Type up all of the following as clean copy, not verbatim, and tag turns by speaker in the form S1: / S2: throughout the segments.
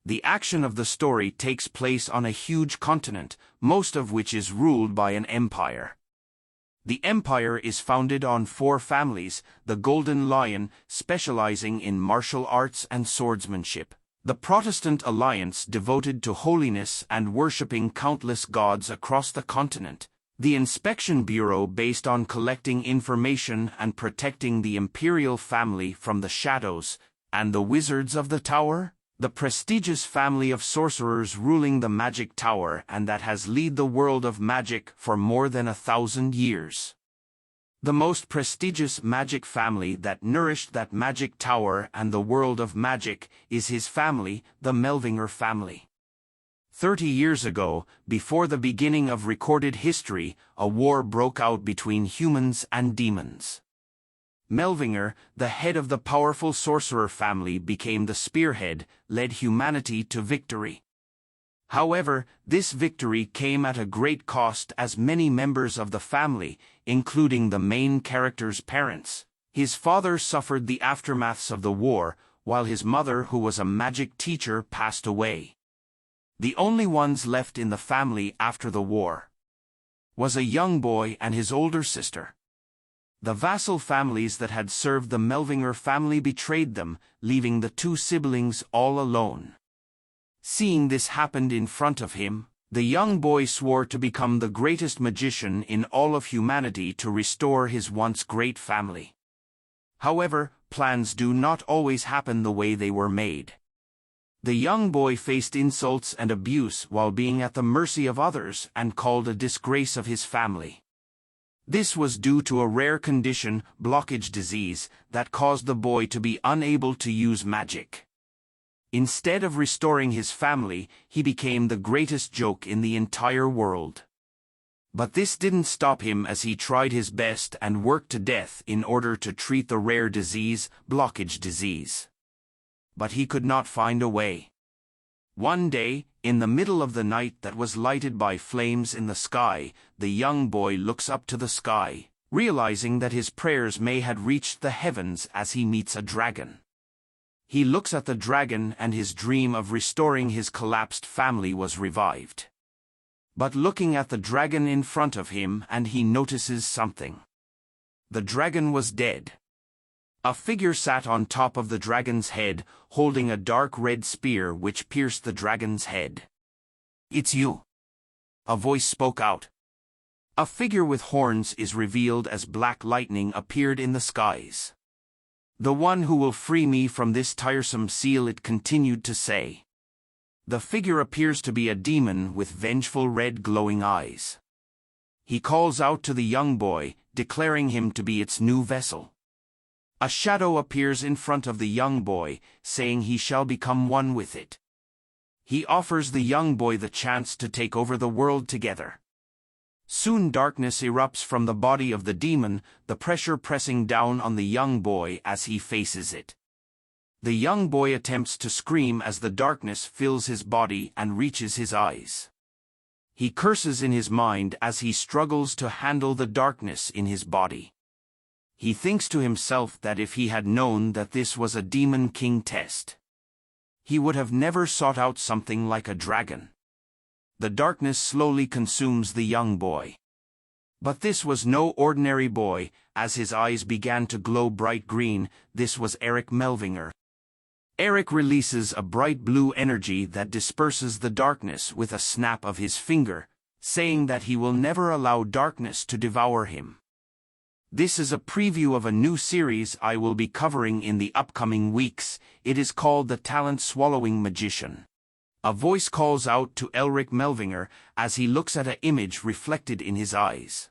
S1: The action of the story takes place on a huge continent, most of which is ruled by an empire. The empire is founded on 4 families: the Golden Lion, specializing in martial arts and swordsmanship; the Protestant Alliance, devoted to holiness and worshipping countless gods across the continent; the Inspection Bureau, based on collecting information and protecting the imperial family from the shadows; and the Wizards of the Tower, the prestigious family of sorcerers ruling the Magic Tower and that has led the world of magic for more than 1,000 years. The most prestigious magic family that nourished that Magic Tower and the world of magic is his family, the Melvinger family. 30 years ago, before the beginning of recorded history, a war broke out between humans and demons. Melvinger, the head of the powerful sorcerer family, became the spearhead, led humanity to victory. However, this victory came at a great cost, as many members of the family, including the main character's parents, his father, suffered the aftermaths of the war, while his mother, who was a magic teacher, passed away. The only ones left in the family after the war was a young boy and his older sister. The vassal families that had served the Melvinger family betrayed them, leaving the 2 siblings all alone. Seeing this happen in front of him, the young boy swore to become the greatest magician in all of humanity to restore his once great family. However, plans do not always happen the way they were made. The young boy faced insults and abuse while being at the mercy of others and called a disgrace of his family. This was due to a rare condition, blockage disease, that caused the boy to be unable to use magic. Instead of restoring his family, he became the greatest joke in the entire world. But this didn't stop him, as he tried his best and worked to death in order to treat the rare disease, blockage disease. But he could not find a way. One day, in the middle of the night that was lighted by flames in the sky, the young boy looks up to the sky, realizing that his prayers may have reached the heavens, as he meets a dragon. He looks at the dragon and his dream of restoring his collapsed family was revived. But looking at the dragon in front of him, and he notices something. The dragon was dead. A figure sat on top of the dragon's head, holding a dark red spear which pierced the dragon's head. "It's you," a voice spoke out. A figure with horns is revealed as black lightning appeared in the skies. "The one who will free me from this tiresome seal," it continued to say. The figure appears to be a demon with vengeful red glowing eyes. He calls out to the young boy, declaring him to be its new vessel. A shadow appears in front of the young boy, saying he shall become one with it. He offers the young boy the chance to take over the world together. Soon darkness erupts from the body of the demon, the pressure pressing down on the young boy as he faces it. The young boy attempts to scream as the darkness fills his body and reaches his eyes. He curses in his mind as he struggles to handle the darkness in his body. He thinks to himself that if he had known that this was a Demon King test, he would have never sought out something like a dragon. The darkness slowly consumes the young boy. But this was no ordinary boy, as his eyes began to glow bright green. This was Elric Melvinger. Elric releases a bright blue energy that disperses the darkness with a snap of his finger, saying that he will never allow darkness to devour him. This is a preview of a new series I will be covering in the upcoming weeks. It is called The Talent-Swallowing Magician. A voice calls out to Elric Melvinger as he looks at an image reflected in his eyes.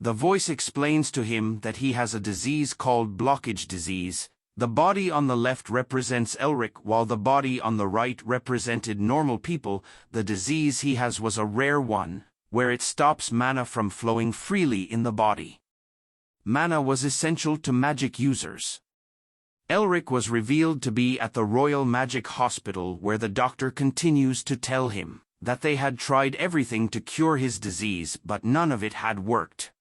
S1: The voice explains to him that he has a disease called blockage disease. The body on the left represents Elric, while the body on the right represented normal people. The disease he has was a rare one, where it stops mana from flowing freely in the body. Mana was essential to magic users. Elric was revealed to be at the Royal Magic Hospital, where the doctor continues to tell him that they had tried everything to cure his disease, but none of it had worked.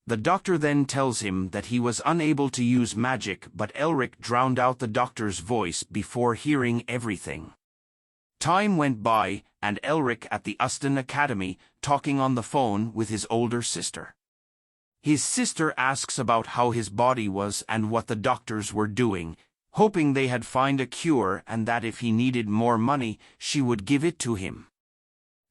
S1: The doctor then tells him that he was unable to use magic, but Elric drowned out the doctor's voice before hearing everything. Time went by, and Elric at the Uston Academy, talking on the phone with his older sister. His sister asks about how his body was and what the doctors were doing, hoping they had found a cure and that if he needed more money, she would give it to him.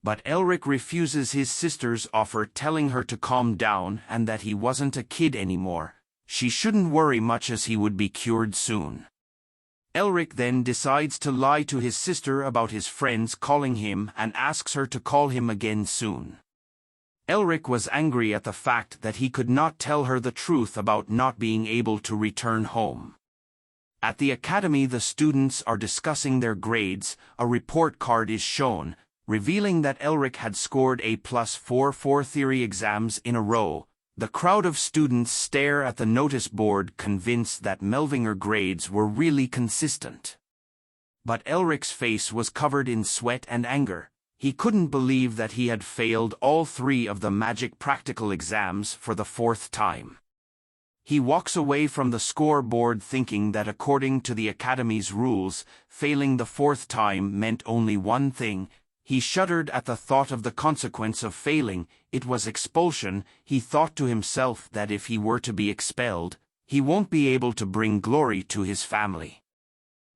S1: But Elric refuses his sister's offer, telling her to calm down and that he wasn't a kid anymore. She shouldn't worry much as he would be cured soon. Elric then decides to lie to his sister about his friends calling him and asks her to call him again soon. Elric was angry at the fact that he could not tell her the truth about not being able to return home. At the academy, the students are discussing their grades. A report card is shown, revealing that Elric had scored A+ four theory exams in a row. The crowd of students stare at the notice board, convinced that Melvinger grades were really consistent. But Elric's face was covered in sweat and anger. He couldn't believe that he had failed all 3 of the magic practical exams for the 4th time. He walks away from the scoreboard thinking that according to the Academy's rules, failing the 4th time meant only one thing. He shuddered at the thought of the consequence of failing. It was expulsion. He thought to himself that if he were to be expelled, he won't be able to bring glory to his family.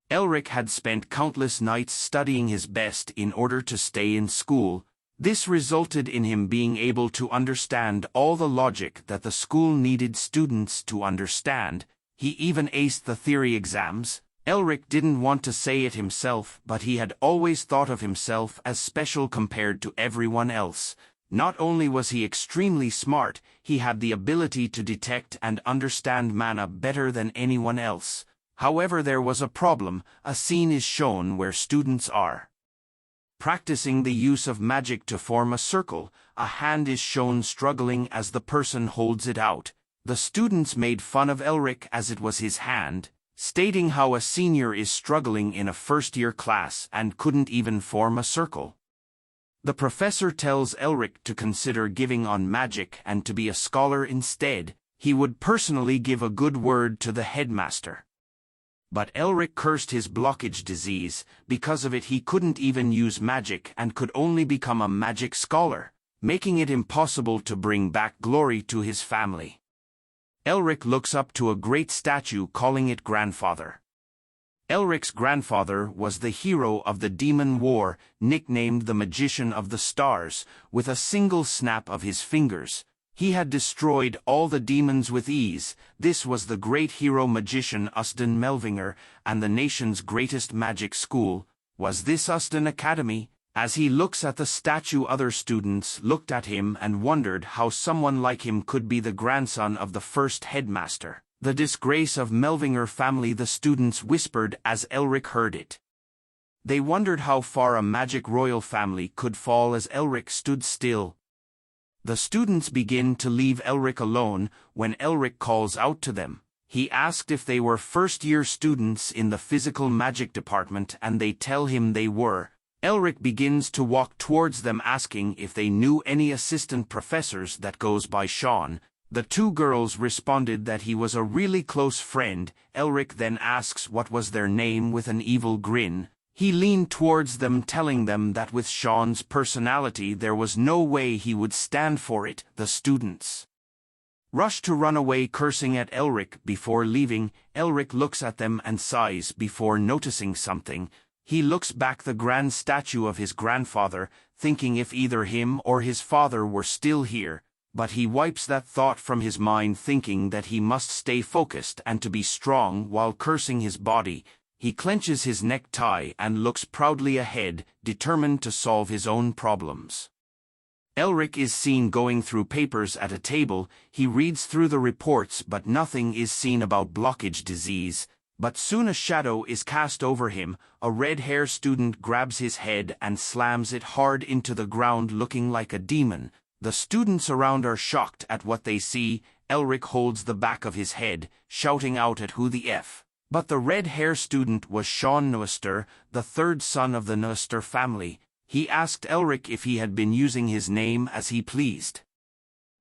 S1: Elric had spent countless nights studying his best in order to stay in school. This resulted in him being able to understand all the logic that the school needed students to understand. He even aced the theory exams. Elric didn't want to say it himself, but he had always thought of himself as special compared to everyone else. Not only was he extremely smart, he had the ability to detect and understand mana better than anyone else. However, there was a problem. A scene is shown where students are practicing the use of magic to form a circle. A hand is shown struggling as the person holds it out. The students made fun of Elric as it was his hand, stating how a senior is struggling in a first-year class and couldn't even form a circle. The professor tells Elric to consider giving on magic and to be a scholar instead. He would personally give a good word to the headmaster. But Elric cursed his blockage disease. Because of it, he couldn't even use magic and could only become a magic scholar, making it impossible to bring back glory to his family. Elric looks up to a great statue, calling it grandfather. Elric's grandfather was the hero of the Demon War, nicknamed the Magician of the Stars. With a single snap of his fingers, he had destroyed all the demons with ease. This was the great hero magician Uston Melvinger, and the nation's greatest magic school was this Uston Academy. As he looks at the statue, other students looked at him and wondered how someone like him could be the grandson of the first headmaster. The disgrace of Melvinger family, the students whispered as Elric heard it. They wondered how far a magic royal family could fall as Elric stood still. The students begin to leave Elric alone when Elric calls out to them. He asked if they were first-year students in the physical magic department, and they tell him they were. Elric begins to walk towards them, asking if they knew any assistant professors that goes by Sean. The 2 girls responded that he was a really close friend. Elric then asks what was their name with an evil grin. He leaned towards them, telling them that with Sean's personality there was no way he would stand for it. The students rush to run away, cursing at Elric. Before leaving, Elric looks at them and sighs before noticing something. He looks back the grand statue of his grandfather, thinking if either him or his father were still here, but he wipes that thought from his mind, thinking that he must stay focused and to be strong while cursing his body. He clenches his necktie and looks proudly ahead, determined to solve his own problems. Elric is seen going through papers at a table. He reads through the reports, but nothing is seen about blockage disease. But soon a shadow is cast over him. A red-haired student grabs his head and slams it hard into the ground, looking like a demon. The students around are shocked at what they see. Elric holds the back of his head, shouting out at who the F. But the red-haired student was Sean Noster, the 3rd son of the Noster family. He asked Elric if he had been using his name as he pleased.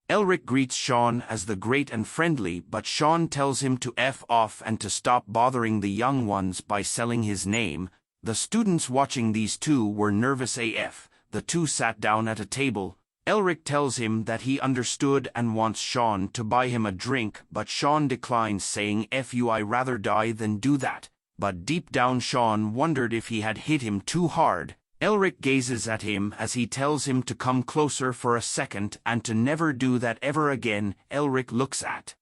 S1: Elric greets Sean as the great and friendly, but Sean tells him to F off and to stop bothering the young ones by selling his name. The students watching these two were nervous AF. The two sat down at a table. Elric tells him that he understood and wants Sean to buy him a drink, but Sean declines, saying "Fu, I rather die than do that." But deep down Sean wondered if he had hit him too hard. Elric gazes at him as he tells him to come closer for a second and to never do that ever again. Elric looks at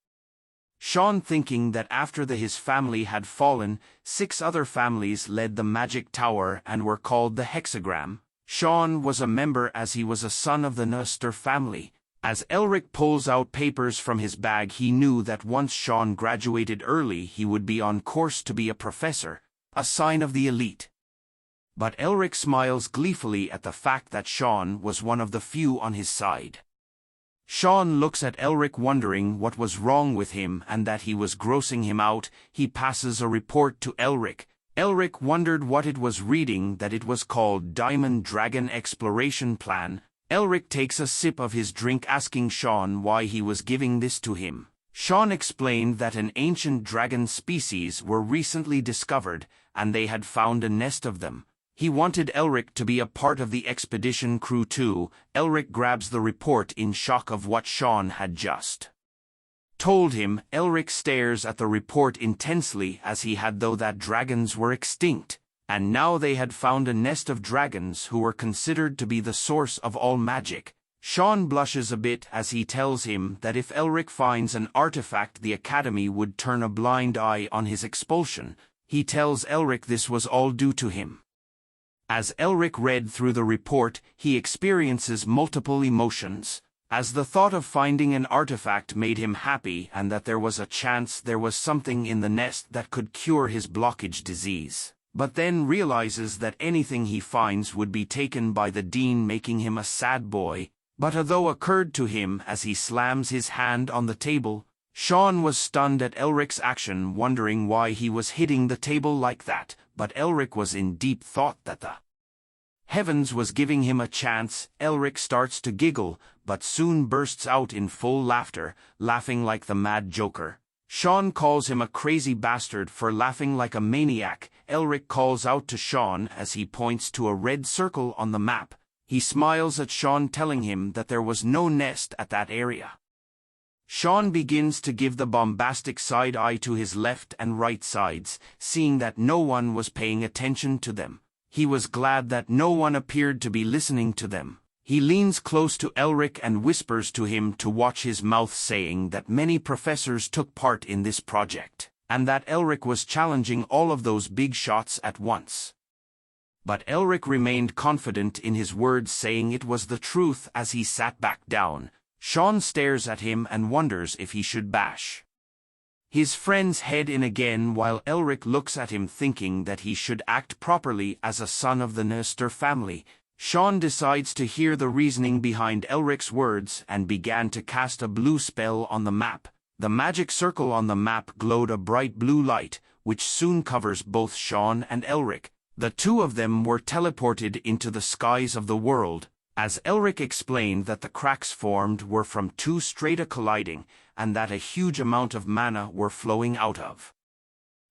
S1: Sean, thinking that after his family had fallen, 6 other families led the magic tower and were called the Hexagram. Sean was a member as he was a son of the Noster family. As Elric pulls out papers from his bag, he knew that once Sean graduated early he would be on course to be a professor, a sign of the elite. But Elric smiles gleefully at the fact that Sean was one of the few on his side. Sean looks at Elric, wondering what was wrong with him and that he was grossing him out. He passes a report to Elric. Elric wondered what it was reading, that it was called Diamond Dragon Exploration Plan. Elric takes a sip of his drink, asking Sean why he was giving this to him. Sean explained that an ancient dragon species were recently discovered, and they had found a nest of them. He wanted Elric to be a part of the expedition crew too. Elric grabs the report in shock of what Sean had just told him. Elric stares at the report intensely, as he had thought that dragons were extinct, and now they had found a nest of dragons who were considered to be the source of all magic. Sean blushes a bit as he tells him that if Elric finds an artifact, the Academy would turn a blind eye on his expulsion. He tells Elric this was all due to him. As Elric read through the report, he experiences multiple emotions, as the thought of finding an artifact made him happy, and that there was a chance there was something in the nest that could cure his blockage disease. But then realizes that anything he finds would be taken by the dean, making him a sad boy. But a thought occurred to him as he slams his hand on the table. Sean was stunned at Elric's action, wondering why he was hitting the table like that, but Elric was in deep thought that the heavens was giving him a chance. Elric starts to giggle, but soon bursts out in full laughter, laughing like the mad Joker. Sean calls him a crazy bastard for laughing like a maniac. Elric calls out to Sean as he points to a red circle on the map. He smiles at Sean, telling him that there was no nest at that area. Sean begins to give the bombastic side eye to his left and right sides, seeing that no one was paying attention to them. He was glad that no one appeared to be listening to them. He leans close to Elric and whispers to him to watch his mouth, saying that many professors took part in this project, and that Elric was challenging all of those big shots at once. But Elric remained confident in his words, saying it was the truth. As he sat back down, Sean stares at him and wonders if he should bash his friend's head in again, while Elric looks at him, thinking that he should act properly as a son of the Noster family. Sean decides to hear the reasoning behind Elric's words and began to cast a blue spell on the map. The magic circle on the map glowed a bright blue light, which soon covers both Sean and Elric. The two of them were teleported into the skies of the world, as Elric explained that the cracks formed were from 2 strata colliding, and that a huge amount of mana were flowing out of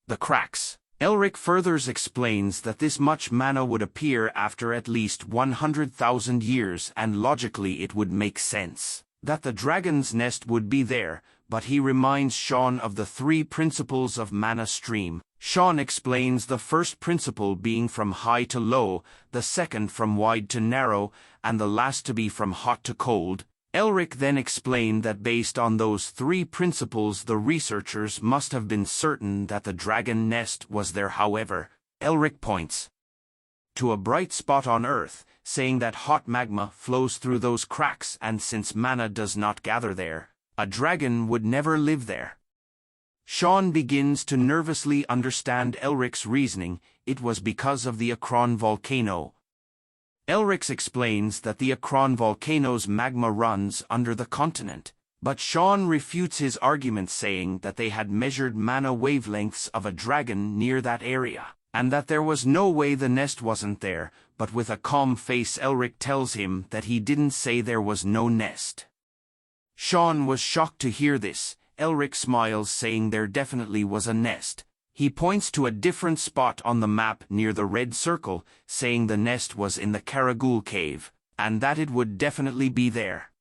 S1: the cracks. Elric further explains that this much mana would appear after at least 100,000 years, and logically it would make sense that the dragon's nest would be there, but he reminds Sean of the 3 principles of mana stream. Sean explains the first principle being from high to low, the second from wide to narrow, and the last to be from hot to cold. Elric then explained that based on those 3 principles, the researchers must have been certain that the dragon nest was there. However, Elric points to a bright spot on Earth, saying that hot magma flows through those cracks, and since mana does not gather there, a dragon would never live there. Sean begins to nervously understand Elric's reasoning. It was because of the Akron volcano. Elric explains that the Akron volcano's magma runs under the continent, but Sean refutes his argument, saying that they had measured mana wavelengths of a dragon near that area, and that there was no way the nest wasn't there. But with a calm face, Elric tells him that he didn't say there was no nest. Sean was shocked to hear this. Elric smiles, saying there definitely was a nest. He points to a different spot on the map near the red circle, saying the nest was in the Karagul cave, and that it would definitely be there.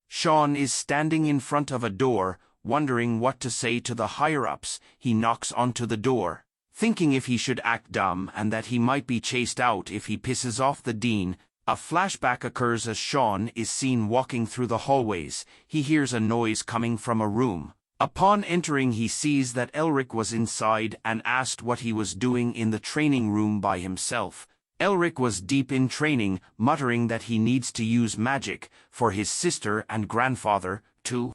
S1: Sean is standing in front of a door, wondering what to say to the higher-ups. He knocks onto the door, thinking if he should act dumb and that he might be chased out if he pisses off the dean. A flashback occurs as Sean is seen walking through the hallways. He hears a noise coming from a room. Upon entering, he sees that Elric was inside and asked what he was doing in the training room by himself. Elric was deep in training, muttering that he needs to use magic for his sister and grandfather to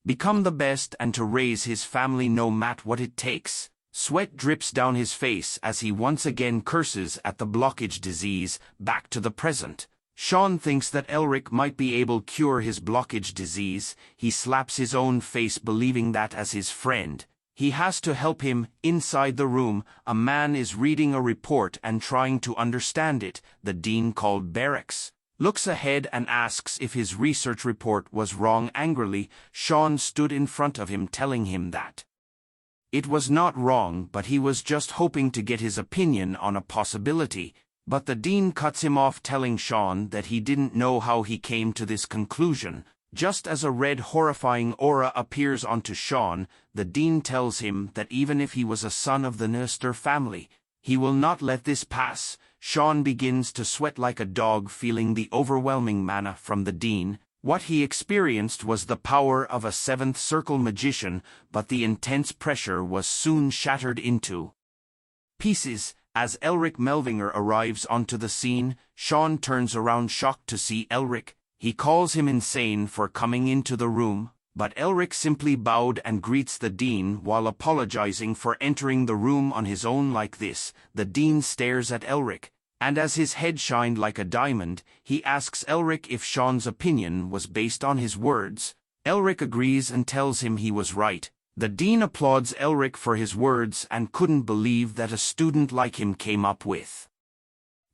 S1: become the best and to raise his family no matter what it takes. Sweat drips down his face as he once again curses at the blockage disease. Back to the present. Sean thinks that Elric might be able to cure his blockage disease. He slaps his own face, believing that as his friend, he has to help him. Inside the room, a man is reading a report and trying to understand it. The dean, called Barracks, looks ahead and asks if his research report was wrong. Angrily, Sean stood in front of him, telling him that it was not wrong, but he was just hoping to get his opinion on a possibility. But the dean cuts him off, telling Sean that he didn't know how he came to this conclusion. Just as a red horrifying aura appears onto Sean, the dean tells him that even if he was a son of the Noster family, he will not let this pass. Sean begins to sweat like a dog, feeling the overwhelming mana from the dean. What he experienced was the power of a seventh circle magician, but the intense pressure was soon shattered into pieces. As Elric Melvinger arrives onto the scene, Sean turns around shocked to see Elric. He calls him insane for coming into the room, but Elric simply bowed and greets the dean while apologizing for entering the room on his own like this. The dean stares at Elric, and as his head shined like a diamond, he asks Elric if Sean's opinion was based on his words. Elric agrees and tells him he was right. The dean applauds Elric for his words and couldn't believe that a student like him came up with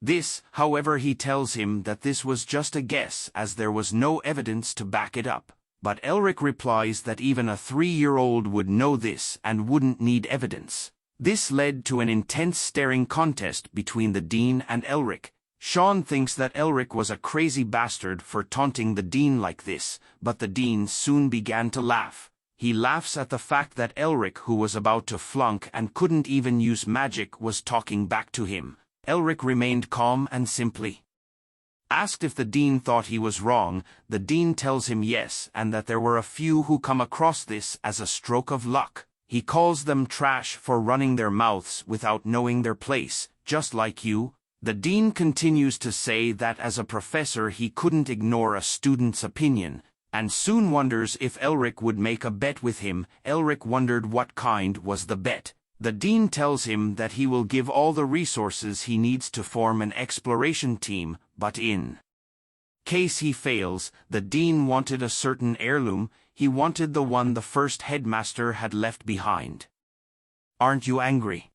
S1: this. However, he tells him that this was just a guess as there was no evidence to back it up. But Elric replies that even a 3-year-old would know this and wouldn't need evidence. This led to an intense staring contest between the dean and Elric. Sean thinks that Elric was a crazy bastard for taunting the dean like this, but the dean soon began to laugh. He laughs at the fact that Elric, who was about to flunk and couldn't even use magic, was talking back to him. Elric remained calm and simply asked if the dean thought he was wrong. The dean tells him yes, and that there were a few who come across this as a stroke of luck. He calls them trash for running their mouths without knowing their place, just like you. The dean continues to say that as a professor he couldn't ignore a student's opinion, and soon wonders if Elric would make a bet with him. Elric wondered what kind was the bet. The dean tells him that he will give all the resources he needs to form an exploration team, but in case he fails, the dean wanted a certain heirloom. He wanted the one the first headmaster had left behind. "Aren't you angry?"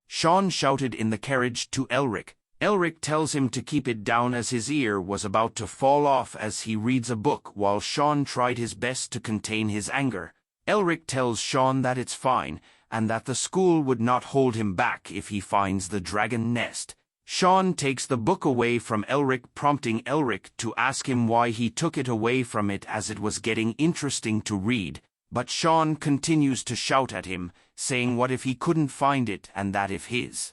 S1: Sean shouted in the carriage to Elric. Elric tells him to keep it down as his ear was about to fall off as he reads a book, while Sean tried his best to contain his anger. Elric tells Sean that it's fine, and that the school would not hold him back if he finds the dragon nest. Sean takes the book away from Elric, prompting Elric to ask him why he took it away from it as it was getting interesting to read. But Sean continues to shout at him, saying what if he couldn't find it, and that if his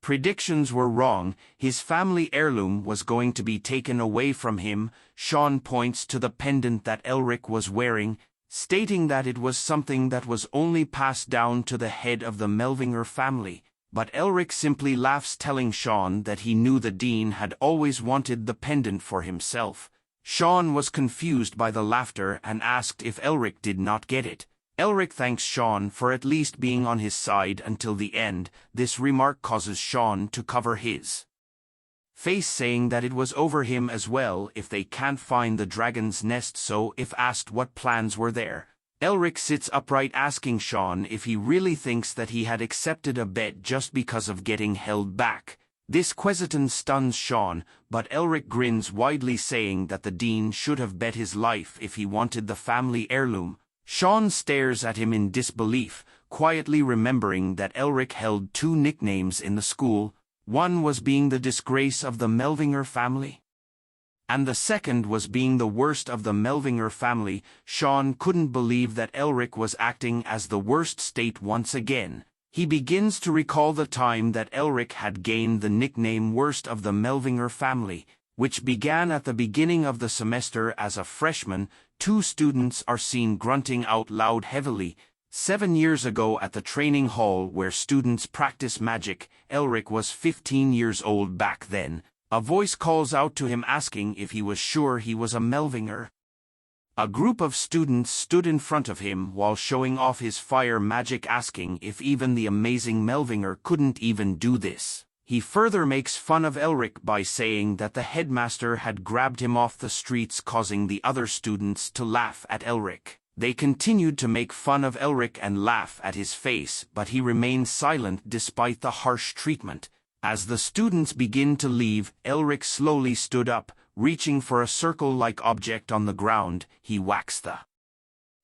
S1: predictions were wrong, his family heirloom was going to be taken away from him. Sean points to the pendant that Elric was wearing, stating that it was something that was only passed down to the head of the Melvinger family. But Elric simply laughs, telling Sean that he knew the dean had always wanted the pendant for himself. Sean was confused by the laughter and asked if Elric did not get it. Elric thanks Sean for at least being on his side until the end. This remark causes Sean to cover his face, saying that it was over him as well if they can't find the dragon's nest. So if asked what plans were there, Elric sits upright, asking Sean if he really thinks that he had accepted a bet just because of getting held back. This question stuns Sean, but Elric grins widely, saying that the dean should have bet his life if he wanted the family heirloom. Sean stares at him in disbelief, quietly remembering that Elric held two nicknames in the school. One was being the disgrace of the Melvinger family, and the second was being the worst of the Melvinger family. Sean couldn't believe that Elric was acting as the worst state once again. He begins to recall the time that Elric had gained the nickname worst of the Melvinger family, which began at the beginning of the semester as a freshman. Two students are seen grunting out loud heavily. 7 years ago at the training hall where students practice magic, Elric was 15 years old back then. A voice calls out to him asking if he was sure he was a Melvinger. A group of students stood in front of him while showing off his fire magic, asking if even the amazing Melvinger couldn't even do this. He further makes fun of Elric by saying that the headmaster had grabbed him off the streets, causing the other students to laugh at Elric. They continued to make fun of Elric and laugh at his face, but he remained silent despite the harsh treatment. As the students begin to leave, Elric slowly stood up, reaching for a circle-like object on the ground. He whacks the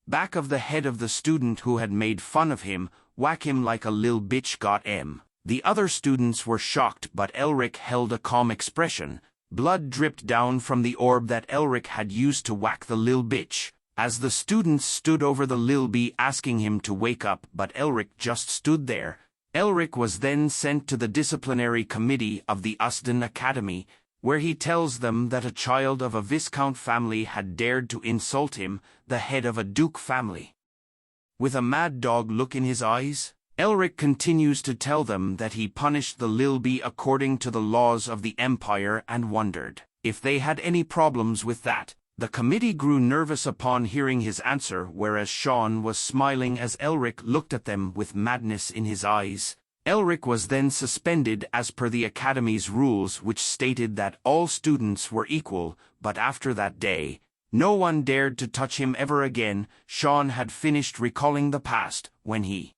S1: back of the head of the student who had made fun of him. Whack him like a lil bitch, got him. The other students were shocked, but Elric held a calm expression. Blood dripped down from the orb that Elric had used to whack the lil bitch. As the students stood over the lil bee asking him to wake up, but Elric just stood there. Elric was then sent to the disciplinary committee of the Usden Academy, where he tells them that a child of a Viscount family had dared to insult him, the head of a Duke family. With a mad dog look in his eyes, Elric continues to tell them that he punished the lil bee according to the laws of the Empire and wondered if they had any problems with that. The committee grew nervous upon hearing his answer, whereas Sean was smiling as Elric looked at them with madness in his eyes. Elric was then suspended as per the Academy's rules, which stated that all students were equal, but after that day, no one dared to touch him ever again. Sean had finished recalling the past when he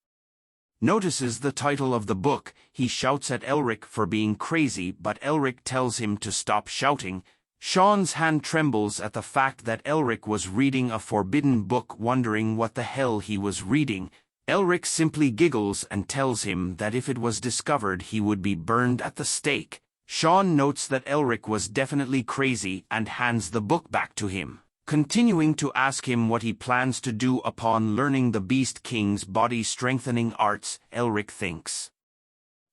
S1: notices the title of the book. He shouts at Elric for being crazy, but Elric tells him to stop shouting. Sean's hand trembles at the fact that Elric was reading a forbidden book, wondering what the hell he was reading. Elric simply giggles and tells him that if it was discovered he would be burned at the stake. Sean notes that Elric was definitely crazy and hands the book back to him, continuing to ask him what he plans to do upon learning the Beast King's body-strengthening arts. Elric thinks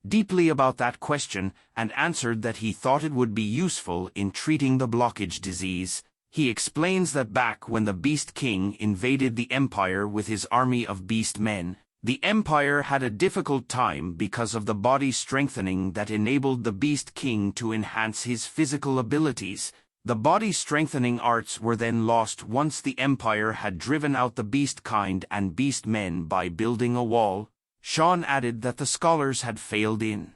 S1: deeply about that question and answered that he thought it would be useful in treating the blockage disease. He explains that back when the Beast King invaded the Empire with his army of beast men, the Empire had a difficult time because of the body strengthening that enabled the Beast King to enhance his physical abilities. The body strengthening arts were then lost once the Empire had driven out the beast kind and beast men by building a wall. Sean added that the scholars had failed in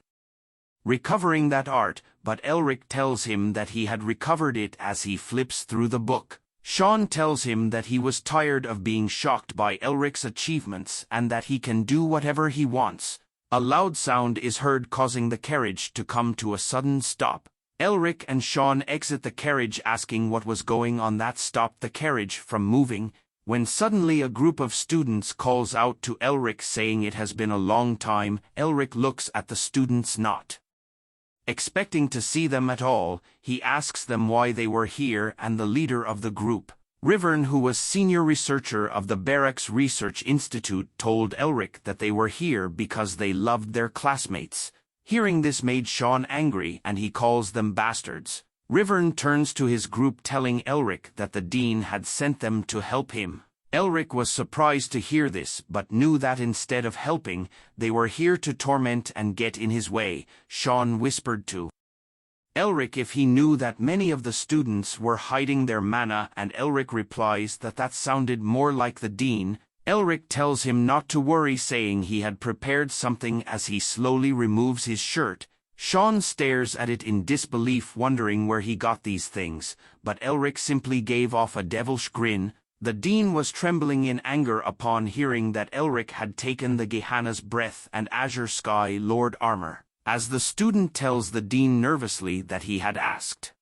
S1: recovering that art, but Elric tells him that he had recovered it as he flips through the book. Sean tells him that he was tired of being shocked by Elric's achievements and that he can do whatever he wants. A loud sound is heard, causing the carriage to come to a sudden stop. Elric and Sean exit the carriage, asking what was going on that stopped the carriage from moving, when suddenly a group of students calls out to Elric saying it has been a long time. Elric looks at the students, not expecting to see them at all. He asks them why they were here, and the leader of the group, Rivern, who was senior researcher of the Barracks Research Institute, told Elric that they were here because they loved their classmates. Hearing this made Sean angry, and he calls them bastards. Rivern turns to his group telling Elric that the dean had sent them to help him. Elric was surprised to hear this, but knew that instead of helping, they were here to torment and get in his way. Sean whispered to Elric if he knew that many of the students were hiding their mana, and Elric replies that that sounded more like the dean. Elric tells him not to worry, saying he had prepared something as he slowly removes his shirt. Sean stares at it in disbelief, wondering where he got these things, but Elric simply gave off a devilish grin. The dean was trembling in anger upon hearing that Elric had taken the Gehenna's breath and Azure Sky Lord armor, as the student tells the dean nervously that he had asked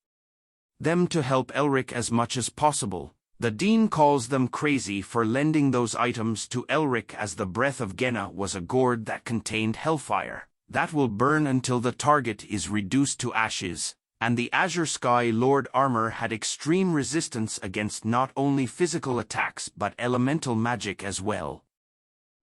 S1: them to help Elric as much as possible. The dean calls them crazy for lending those items to Elric, as the breath of Genna was a gourd that contained hellfire that will burn until the target is reduced to ashes, and the Azure Sky Lord armor had extreme resistance against not only physical attacks but elemental magic as well.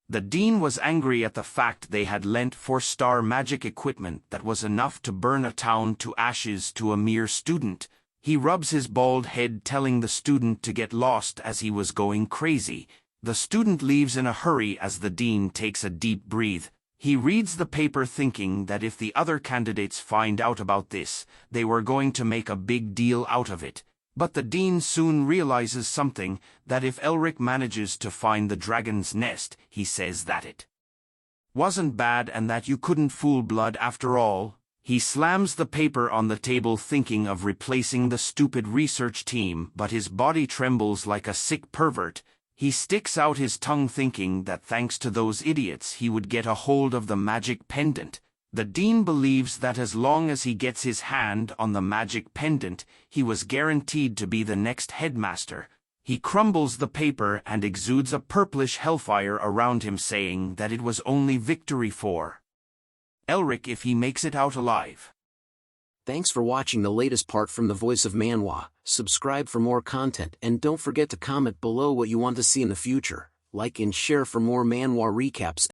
S1: The dean was angry at the fact they had lent 4-star magic equipment that was enough to burn a town to ashes to a mere student. He rubs his bald head, telling the student to get lost as he was going crazy. The student leaves in a hurry as the dean takes a deep breath. He reads the paper, thinking that if the other candidates find out about this, they were going to make a big deal out of it. But the dean soon realizes something, that if Elric manages to find the dragon's nest, he says that it wasn't bad and that you couldn't fool blood after all. He slams the paper on the table, thinking of replacing the stupid research team, but his body trembles like a sick pervert. He sticks out his tongue, thinking that thanks to those idiots he would get a hold of the magic pendant. The dean believes that as long as he gets his hand on the magic pendant, he was guaranteed to be the next headmaster. He crumbles the paper and exudes a purplish hellfire around him, saying that it was only victory for Elric if he makes it out alive.
S2: Thanks for watching the latest part from the voice of Manhwa. Subscribe for more content, and don't forget to comment below what you want to see in the future. Like and share for more Manhwa recaps.